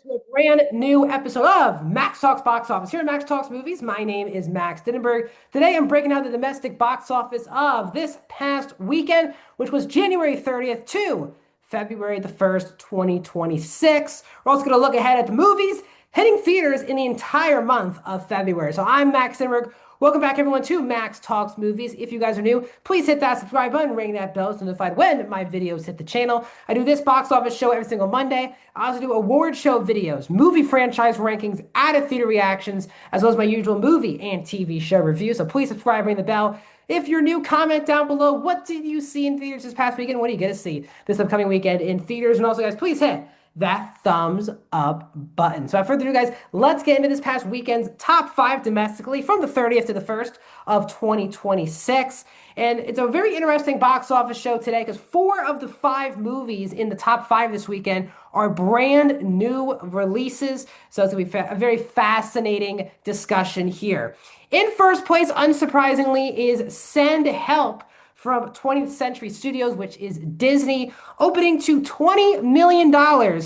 To a brand new episode of Max Talks Box Office. Here at Max Talks Movies, my name is Max Dittenberg. Today I'm breaking down the domestic box office of this past weekend, which was January 30th to February the 1st, 2026. We're also going to look ahead at the movies hitting theaters in the entire month of February. So I'm Max Dittenberg. Welcome back, everyone, to Max Talks Movies. If you guys are new, please hit that subscribe button, ring that bell, so notified when my videos hit the channel. I do this box office show every single Monday. I also do award show videos, movie franchise rankings, added theater reactions, as well as my usual movie and TV show reviews. So please subscribe, ring the bell. If you're new, comment down below. What did you see in theaters this past weekend? What are you going to see this upcoming weekend in theaters? And also, guys, please hit that thumbs up button. So without further ado, guys, let's get into this past weekend's top five domestically from the 30th to the 1st of 2026. And it's a very interesting box office show today because four of the five movies in the top five this weekend are brand new releases. So it's going to be a very fascinating discussion here. In first place, unsurprisingly, is Send Help from 20th Century Studios, which is Disney, opening to $20 million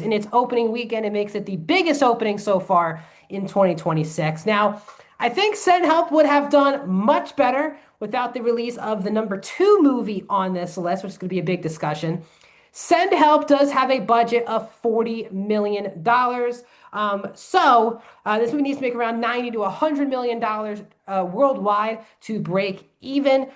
in its opening weekend. It makes it the biggest opening so far in 2026. Now, I think Send Help would have done much better without the release of the number two movie on this list, which is going to be a big discussion. Send Help does have a budget of $40 million. This movie needs to make around $90 to $100 million worldwide to break even.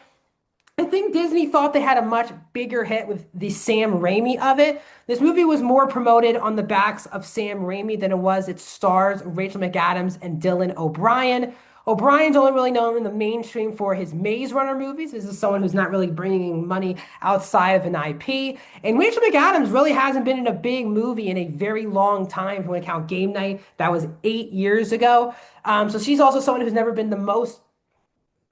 I think Disney thought they had a much bigger hit with the Sam Raimi of it. This movie was more promoted on the backs of Sam Raimi than it was its stars Rachel McAdams and Dylan O'Brien. O'Brien's only really known in the mainstream for his Maze Runner movies. This is someone who's not really bringing money outside of an IP. And Rachel McAdams really hasn't been in a big movie in a very long time. If you want to count Game Night, that was 8 years ago. So she's also someone who's never been the most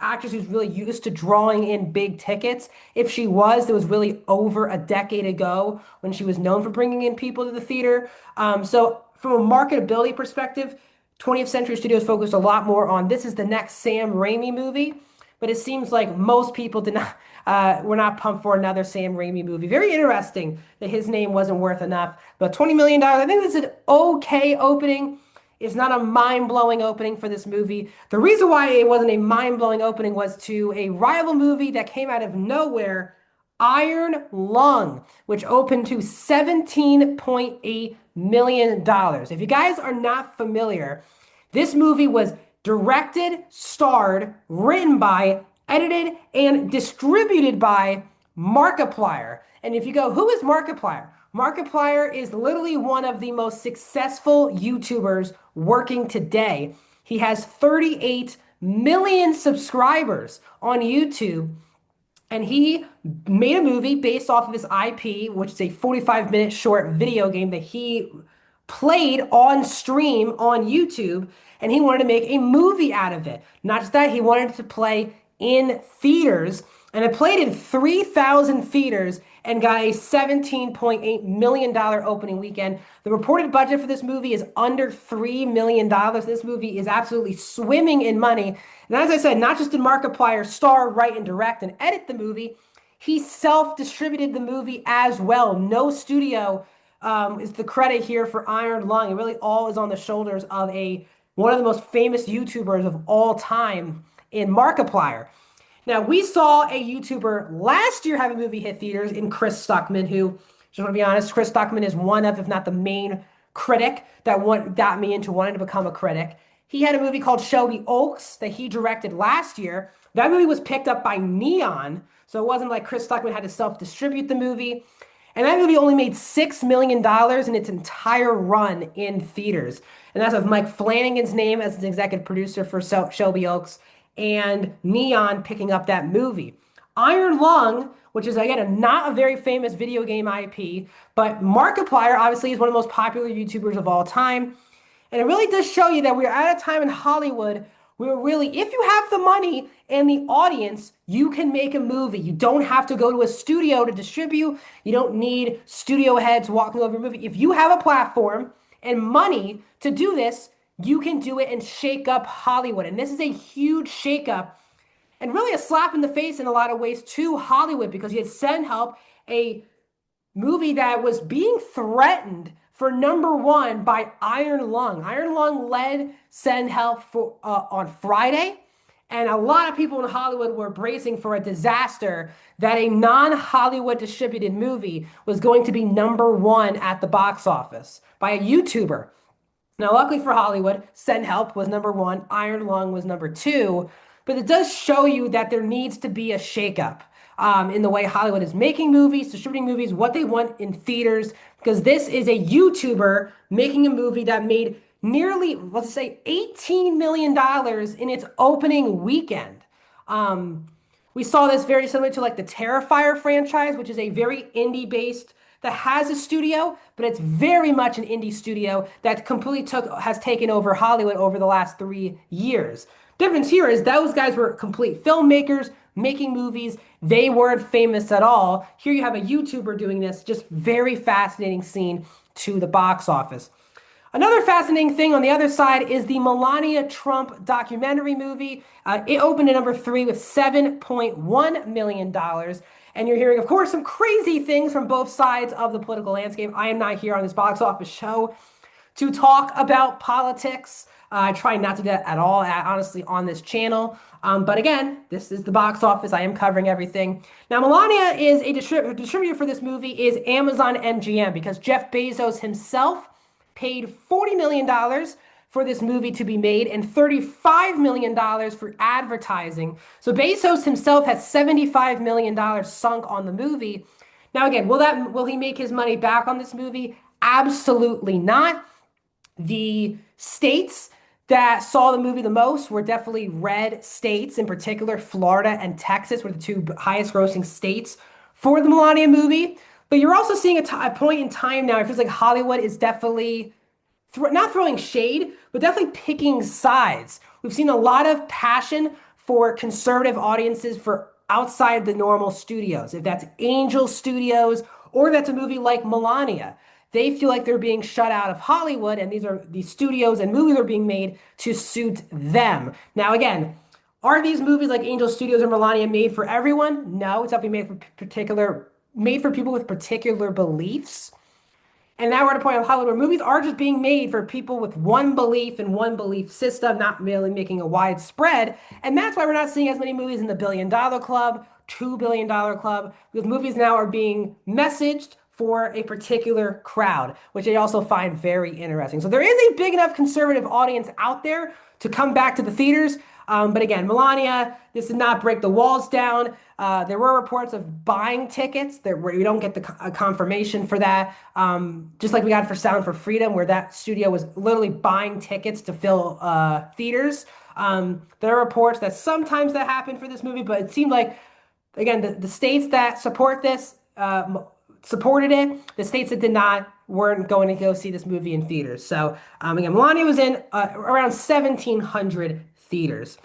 actress who's really used to drawing in big tickets. If she was, it was really over a decade ago when she was known for bringing in people to the theater. So from a marketability perspective, 20th Century Studios focused a lot more on this is the next Sam Raimi movie, but it seems like most people did not were not pumped for another Sam Raimi movie. Very interesting that his name wasn't worth enough. But $20 million, I think this is an okay opening. It's not a mind-blowing opening for this movie. The reason why it wasn't a mind-blowing opening was to a rival movie that came out of nowhere, Iron Lung, which opened to $17.8 million. If you guys are not familiar, this movie was directed, starred, written by, edited, and distributed by Markiplier. And if you go, who is Markiplier? Markiplier is literally one of the most successful YouTubers working today. He has 38 million subscribers on YouTube, and he made a movie based off of his IP, which is a 45-minute short video game that he played on stream on YouTube, and he wanted to make a movie out of it. Not just that, he wanted it to play in theaters, and it played in 3,000 theaters and got a $17.8 million opening weekend. The reported budget for this movie is under $3 million. This movie is absolutely swimming in money. And as I said, not just did Markiplier star, write, and direct and edit the movie, he self-distributed the movie as well. No studio is the credit here for Iron Lung. It really all is on the shoulders of one of the most famous YouTubers of all time in Markiplier. Now, we saw a YouTuber last year have a movie hit theaters in Chris Stuckman, who, just want to be honest, Chris Stuckman is one of, if not the main critic that got me into wanting to become a critic. He had a movie called Shelby Oaks that he directed last year. That movie was picked up by Neon, so it wasn't like Chris Stuckman had to self-distribute the movie. And that movie only made $6 million in its entire run in theaters. And that's with Mike Flanagan's name as the executive producer for Shelby Oaks, and Neon picking up that movie. Iron Lung, which is, again, not a very famous video game IP, but Markiplier obviously is one of the most popular YouTubers of all time. And it really does show you that we're at a time in Hollywood where really, if you have the money and the audience, you can make a movie. You don't have to go to a studio to distribute. You don't need studio heads walking over your movie. If you have a platform and money to do this, you can do it and shake up Hollywood. And this is a huge shakeup and really a slap in the face in a lot of ways to Hollywood, because you had Send Help, a movie that was being threatened for number one by Iron Lung. Iron Lung led Send Help on Friday. And a lot of people in Hollywood were bracing for a disaster that a non-Hollywood distributed movie was going to be number one at the box office by a YouTuber. Now, luckily for Hollywood, Send Help was number one, Iron Lung was number two, but it does show you that there needs to be a shakeup in the way Hollywood is making movies, distributing movies, what they want in theaters, because this is a YouTuber making a movie that made nearly, let's say, $18 million in its opening weekend. We saw this very similar to like the Terrifier franchise, which is a very indie-based that has a studio, but it's very much an indie studio that has taken over Hollywood over the last 3 years. Difference here is those guys were complete filmmakers making movies. They weren't famous at all. Here you have a YouTuber doing this, just very fascinating scene to the box office. Another fascinating thing on the other side is the Melania Trump documentary movie. It opened at number 3 with $7.1 million. And you're hearing, of course, some crazy things from both sides of the political landscape. I am not here on this box office show to talk about politics. I try not to do that at all, honestly, on this channel. But again, this is the box office. I am covering everything. Now, Melania is a distributor for this movie is Amazon MGM because Jeff Bezos himself paid $40 million for this movie to be made and $35 million for advertising. So Bezos himself has $75 million sunk on the movie. Now, again, will he make his money back on this movie? Absolutely not. The states that saw the movie the most were definitely red states, in particular, Florida and Texas were the two highest grossing states for the Melania movie. But you're also seeing a point in time now, it feels like Hollywood is definitely not throwing shade, but definitely picking sides. We've seen a lot of passion for conservative audiences for outside the normal studios. If that's Angel Studios or that's a movie like Melania, they feel like they're being shut out of Hollywood, and these studios and movies are being made to suit them. Now, again, are these movies like Angel Studios or Melania made for everyone? No, it's definitely made for people with particular beliefs. And now we're at a point of Hollywood where movies are just being made for people with one belief and one belief system, not really making a widespread. And that's why we're not seeing as many movies in the $1 billion club, $2 billion club, because movies now are being messaged for a particular crowd, which I also find very interesting. So there is a big enough conservative audience out there to come back to the theaters. But again, Melania, this did not break the walls down. There were reports of buying tickets where we don't get the confirmation for that. Just like we got for Sound for Freedom, where that studio was literally buying tickets to fill theaters. There are reports that sometimes that happened for this movie, but it seemed like, again, the states that support this supported it. The states that did not weren't going to go see this movie in theaters. So again, Melania was in around 1,700 theaters.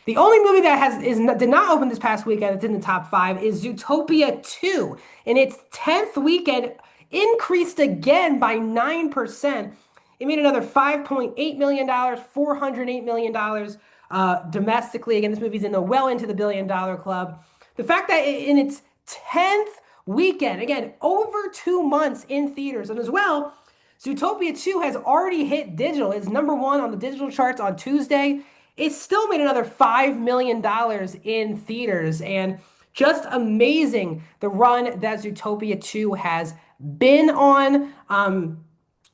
The only movie that did not open this past weekend that's in the top 5 is Zootopia 2. In its 10th weekend, increased again by 9%. It made another $5.8 million, $408 million domestically. Again, this movie's well into the $1 billion club. The fact that in its 10th weekend, again, over 2 months in theaters, and as well, Zootopia 2 has already hit digital. It's number 1 on the digital charts on Tuesday. It still made another $5 million in theaters, and just amazing the run that Zootopia 2 has been on.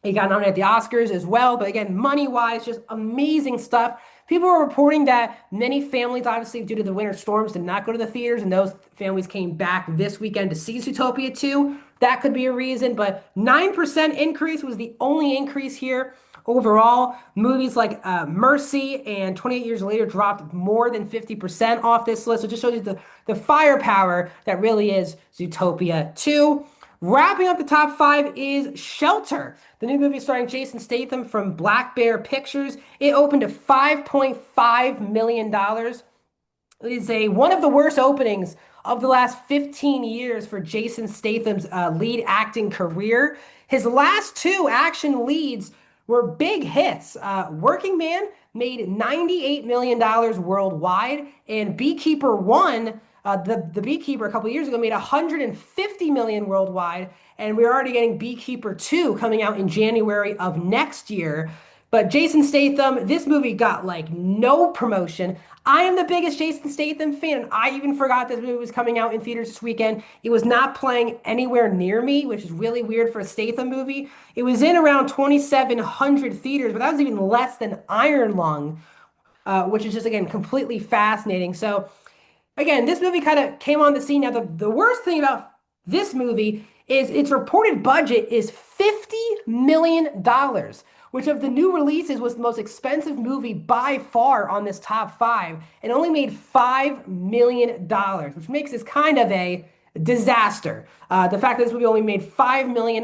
It got nominated at the Oscars as well, but again, money-wise, just amazing stuff. People are reporting that many families, obviously, due to the winter storms, did not go to the theaters, and those families came back this weekend to see Zootopia 2. That could be a reason, but 9% increase was the only increase here. Overall, movies like Mercy and 28 Years Later dropped more than 50% off this list. So it just shows you the firepower that really is Zootopia 2. Wrapping up the top 5 is Shelter, the new movie starring Jason Statham from Black Bear Pictures. It opened to $5.5 million. It is one of the worst openings of the last 15 years for Jason Statham's lead acting career. His last 2 action leads were big hits. Working Man made $98 million worldwide, and Beekeeper 1 The Beekeeper a couple of years ago made 150 million worldwide, and we're already getting Beekeeper 2 coming out in January of next year. But Jason Statham, this movie got like no promotion. I am the biggest Jason Statham fan, and I even forgot this movie was coming out in theaters this weekend. It was not playing anywhere near me, which is really weird for a Statham movie. It was in around 2,700 theaters, but that was even less than Iron Lung, which is just, again, completely fascinating. So, again, this movie kind of came on the scene. Now, the worst thing about this movie is its reported budget is $50 million, which of the new releases was the most expensive movie by far on this top five, and only made $5 million, which makes this kind of a disaster. The fact that this movie only made $5 million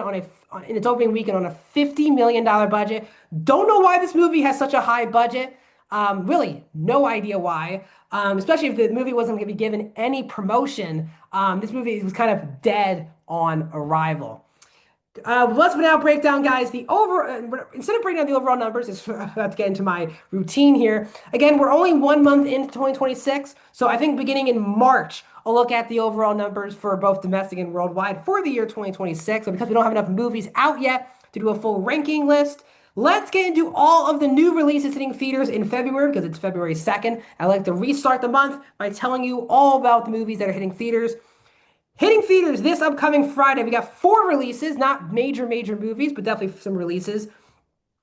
in its opening weekend on a $50 million budget. Don't know why this movie has such a high budget. Really, no idea why. Especially if the movie wasn't going to be given any promotion. This movie was kind of dead on arrival. Let's now break down, guys, instead of breaking down the overall numbers, it's about to get into my routine here. Again, we're only 1 month into 2026, so I think beginning in March, I'll look at the overall numbers for both domestic and worldwide for the year 2026. So because we don't have enough movies out yet to do a full ranking list, let's get into all of the new releases hitting theaters in February, because it's February 2nd. I like to restart the month by telling you all about the movies that are hitting theaters. Hitting theaters this upcoming Friday, we got 4 releases, not major movies, but definitely some releases.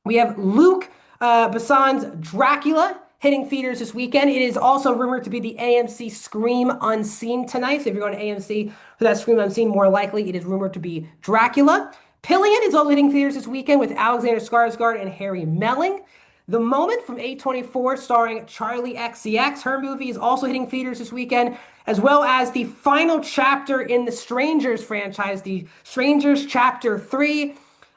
We have Luc Besson's Dracula hitting theaters this weekend. It is also rumored to be the AMC Scream Unseen tonight. So if you're going to AMC for that Scream Unseen, more likely it is rumored to be Dracula. Pillion is also hitting theaters this weekend with Alexander Skarsgård and Harry Melling. The Moment from A24, starring Charli XCX, her movie is also hitting theaters this weekend, as well as the final chapter in the Strangers franchise, the Strangers Chapter 3.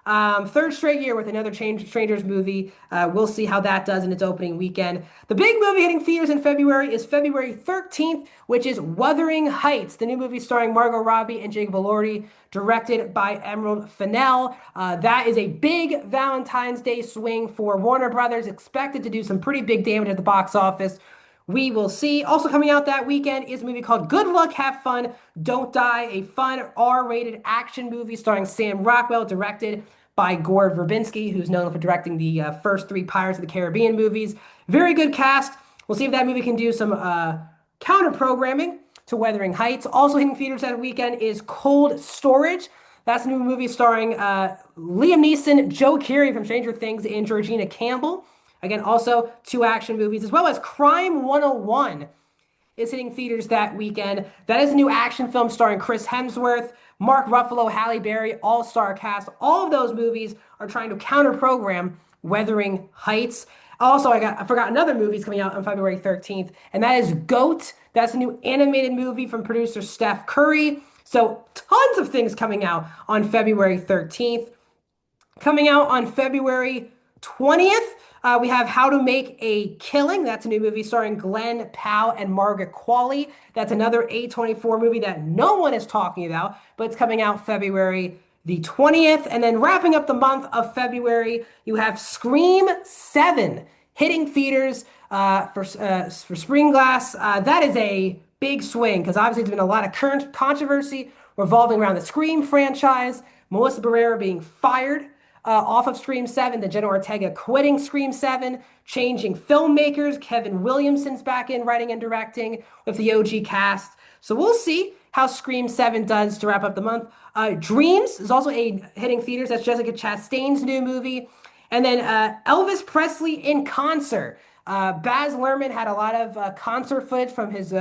Third straight year with another Strangers movie. We'll see how that does in its opening weekend. The big movie hitting theaters in February is February 13th, which is Wuthering Heights, the new movie starring Margot Robbie and Jacob Elordi, directed by Emerald Fennell. That is a big Valentine's Day swing for Warner Brothers, expected to do some pretty big damage at the box office. We will see. Also coming out that weekend is a movie called Good Luck, Have Fun, Don't Die, a fun R-rated action movie starring Sam Rockwell, directed by Gore Verbinski, who's known for directing the first 3 Pirates of the Caribbean movies. Very good cast. We'll see if that movie can do some counter-programming to Wuthering Heights. Also hitting theaters that weekend is Cold Storage. That's a new movie starring Liam Neeson, Joe Keery from Stranger Things, and Georgina Campbell. Again, also 2 action movies, as well as Crime 101 is hitting theaters that weekend. That is a new action film starring Chris Hemsworth, Mark Ruffalo, Halle Berry, all-star cast. All of those movies are trying to counter-program Wuthering Heights. Also, I forgot another movie coming out on February 13th, and that is GOAT. That's a new animated movie from producer Steph Curry. So tons of things coming out on February 13th. Coming out on February 20th, we have How to Make a Killing. That's a new movie starring Glenn Powell and Margaret Qualley. That's another A24 movie that no one is talking about, but it's coming out February the 20th. And then wrapping up the month of February, you have Scream 7 hitting theaters for Spring Glass. That is a big swing, because obviously there's been a lot of current controversy revolving around the Scream franchise. Melissa Barrera being fired off of Scream 7, then Jenna Ortega quitting Scream 7, changing filmmakers. Kevin Williamson's back in writing and directing with the OG cast. So we'll see how Scream 7 does to wrap up the month. Dreams is also hitting theaters. That's Jessica Chastain's new movie. And then Elvis Presley in concert. Baz Luhrmann had a lot of concert footage from his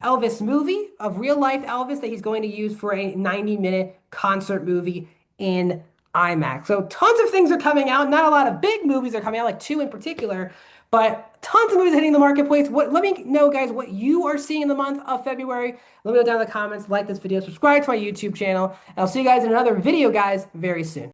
Elvis movie of real-life Elvis that he's going to use for a 90-minute concert movie in IMAX. So tons of things are coming out. Not a lot of big movies are coming out, like 2 in particular, but tons of movies hitting the marketplace. Let me know, guys, what you are seeing in the month of February. Let me know down in the comments. Like this video, subscribe to my YouTube channel, and I'll see you guys in another video, guys, very soon.